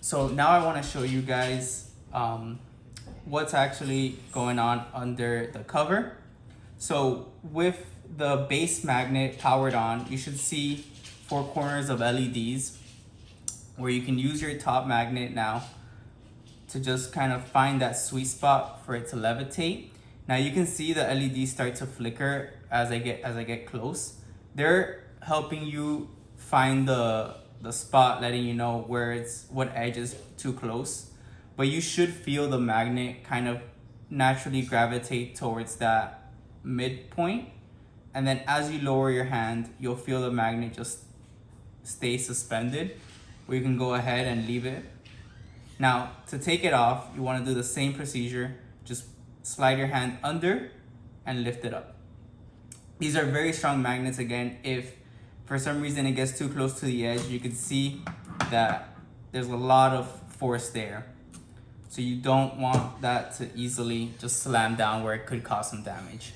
So now I want to show you guys what's actually going on under the cover. So with the base magnet powered on, you should see 4 corners of LEDs where you can use your top magnet now to just kind of find that sweet spot for it to levitate. Now you can see the LEDs start to flicker as I get close. They're helping you find the spot, letting you know what edge is too close. But you should feel the magnet kind of naturally gravitate towards that midpoint. And then as you lower your hand, you'll feel the magnet just stay suspended, where you can go ahead and leave it. Now, to take it off, you want to do the same procedure. Just slide your hand under and lift it up. These are very strong magnets. Again, if for some reason it gets too close to the edge, you can see that there's a lot of force there. So you don't want that to easily just slam down where it could cause some damage.